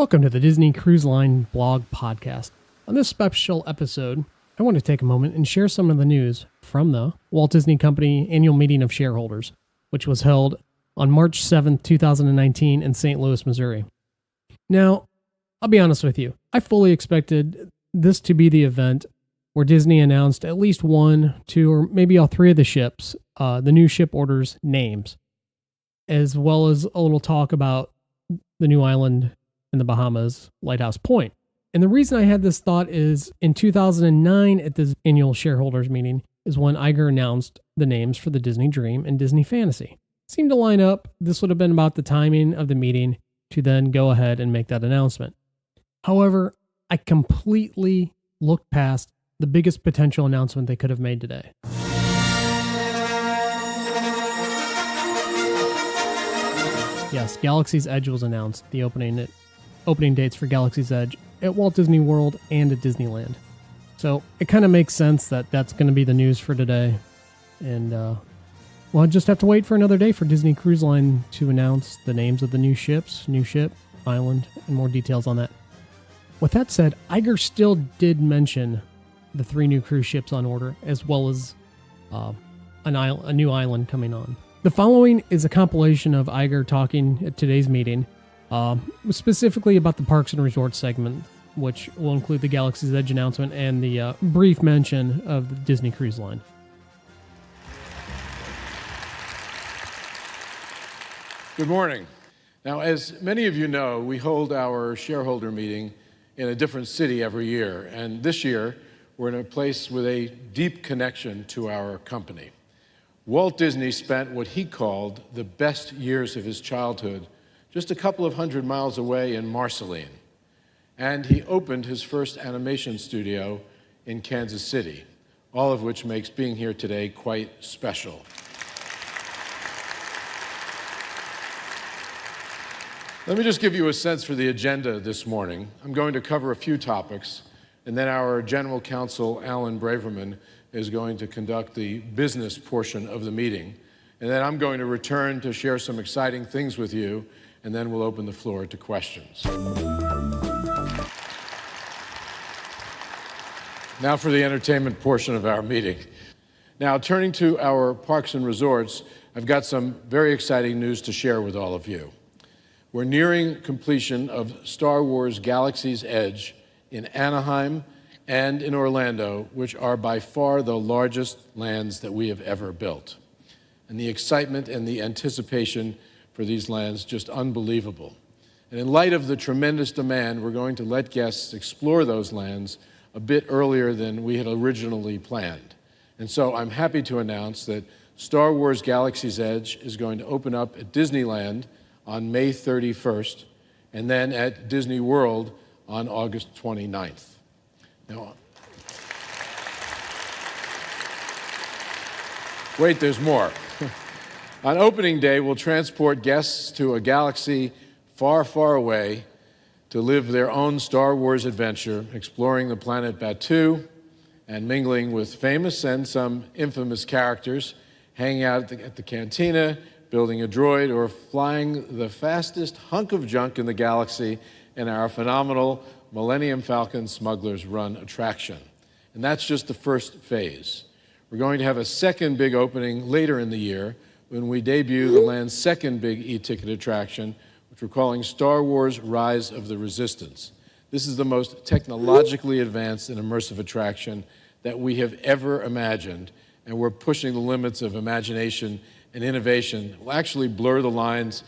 Welcome to the Disney Cruise Line blog podcast. On this special episode, I want to take a moment and share some of the news from the Walt Disney Company annual meeting of shareholders, which was held on March 7th, 2019 in St. Louis, Missouri. Now, I'll be honest with you, I fully expected this to be the event where Disney announced at least one, two, or maybe all three of the ships, the new ship orders names, as well as a little talk about the new island in the Bahamas, Lighthouse Point. And the reason I had this thought is in 2009 at this annual shareholders meeting is when Iger announced the names for the Disney Dream and Disney Fantasy. Seemed to line up. This would have been about the timing of the meeting to then go ahead and make that announcement. However, I completely looked past the biggest potential announcement they could have made today. Yes, Galaxy's Edge was announced, the opening dates for Galaxy's Edge at Walt Disney World and at Disneyland. So it kind of makes sense that that's going to be the news for today. And we'll just have to wait for another day for Disney Cruise Line to announce the names of the new ships, new ship, island, and more details on that. With that said, Iger still did mention the three new cruise ships on order, as well as a new island coming on. The following is a compilation of Iger talking at today's meeting, specifically about the Parks and Resorts segment, which will include the Galaxy's Edge announcement and the brief mention of the Disney Cruise Line. Good morning. Now, as many of you know, we hold our shareholder meeting in a different city every year, and this year we're in a place with a deep connection to our company. Walt Disney spent what he called the best years of his childhood just a couple of hundred miles away in Marceline. And he opened his first animation studio in Kansas City, all of which makes being here today quite special. Let me just give you a sense for the agenda this morning. I'm going to cover a few topics, and then our General Counsel, Alan Braverman, is going to conduct the business portion of the meeting. And then I'm going to return to share some exciting things with you, and then we'll open the floor to questions. Now for the entertainment portion of our meeting. Now, turning to our parks and resorts, I've got some very exciting news to share with all of you. We're nearing completion of Star Wars Galaxy's Edge in Anaheim and in Orlando, which are by far the largest lands that we have ever built. And the excitement and the anticipation for these lands just unbelievable. And in light of the tremendous demand, we're going to let guests explore those lands a bit earlier than we had originally planned. And so I'm happy to announce that Star Wars Galaxy's Edge is going to open up at Disneyland on May 31st, and then at Disney World on August 29th. Now, wait, there's more. On opening day, we'll transport guests to a galaxy far, far away to live their own Star Wars adventure, exploring the planet Batuu and mingling with famous and some infamous characters, hanging out at the cantina, building a droid, or flying the fastest hunk of junk in the galaxy in our phenomenal Millennium Falcon Smuggler's Run attraction. And that's just the first phase. We're going to have a second big opening later in the year when we debut the land's second big e-ticket attraction, which we're calling Star Wars Rise of the Resistance. This is the most technologically advanced and immersive attraction that we have ever imagined, and we're pushing the limits of imagination and innovation. We'll actually blur the lines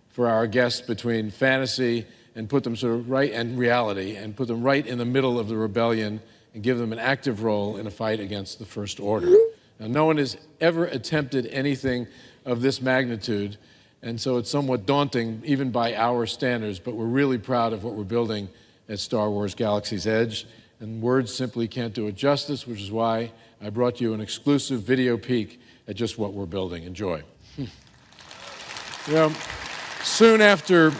for our guests between fantasy and put them sort of right, and reality, and put them right in the middle of the rebellion and give them an active role in a fight against the First Order. Now, no one has ever attempted anything of this magnitude, and so it's somewhat daunting even by our standards, but we're really proud of what we're building at Star Wars Galaxy's Edge, and words simply can't do it justice, which is why I brought you an exclusive video peek at just what we're building. Enjoy. You know, soon after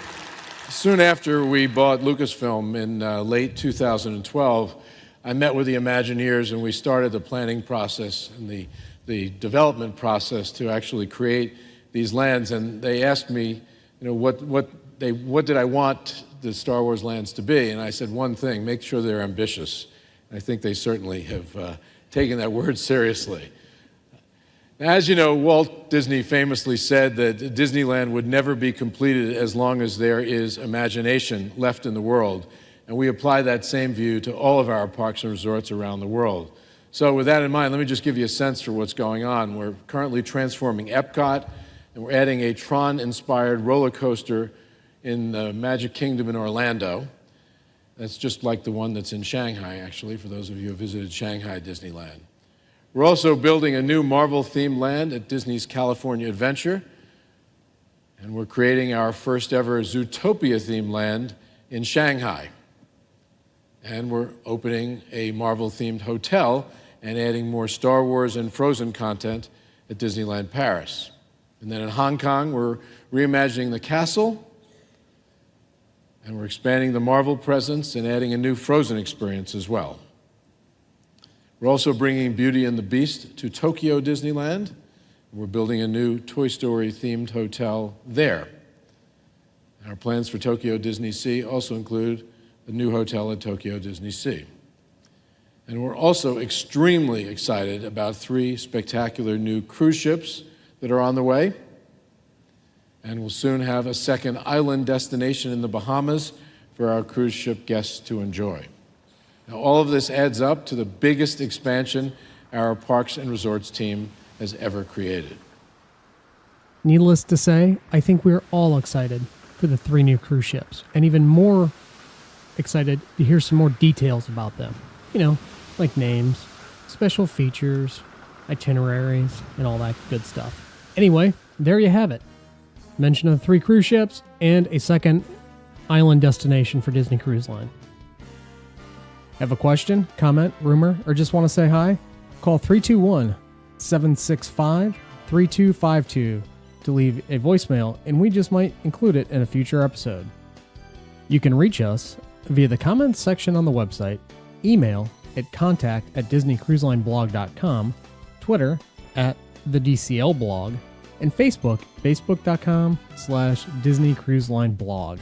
we bought Lucasfilm in late 2012, I met with the Imagineers and we started the planning process and the development process to actually create these lands. And they asked me, you know, what did I want the Star Wars lands to be, and I said one thing: make sure they're ambitious. And I think they certainly have taken that word seriously. Now, as you know, Walt Disney famously said that Disneyland would never be completed as long as there is imagination left in the world, and we apply that same view to all of our parks and resorts around the world. So with that in mind, let me just give you a sense for what's going on. We're currently transforming Epcot, and we're adding a Tron-inspired roller coaster in the Magic Kingdom in Orlando. That's just like the one that's in Shanghai, actually, for those of you who have visited Shanghai Disneyland. We're also building a new Marvel-themed land at Disney's California Adventure, and we're creating our first ever Zootopia-themed land in Shanghai. And we're opening a Marvel-themed hotel and adding more Star Wars and Frozen content at Disneyland Paris. And then in Hong Kong, we're reimagining the castle, and we're expanding the Marvel presence and adding a new Frozen experience as well. We're also bringing Beauty and the Beast to Tokyo Disneyland. We're building a new Toy Story-themed hotel there. Our plans for Tokyo Disney Sea also include a new hotel at Tokyo Disney Sea. And we're also extremely excited about 3 spectacular new cruise ships that are on the way. And we'll soon have a second island destination in the Bahamas for our cruise ship guests to enjoy. Now, all of this adds up to the biggest expansion our Parks and Resorts team has ever created. Needless to say, I think we're all excited for the 3 new cruise ships, and even more excited to hear some more details about them. You know, like names, special features, itineraries, and all that good stuff. Anyway, there you have it. Mention of 3 cruise ships and a second island destination for Disney Cruise Line. Have a question, comment, rumor, or just want to say hi? Call 321-765-3252 to leave a voicemail, and we just might include it in a future episode. You can reach us via the comments section on the website, email at contact@disneycruiselineblog.com, Twitter @thedclblog, and Facebook, facebook.com/Disney Cruise Line Blog.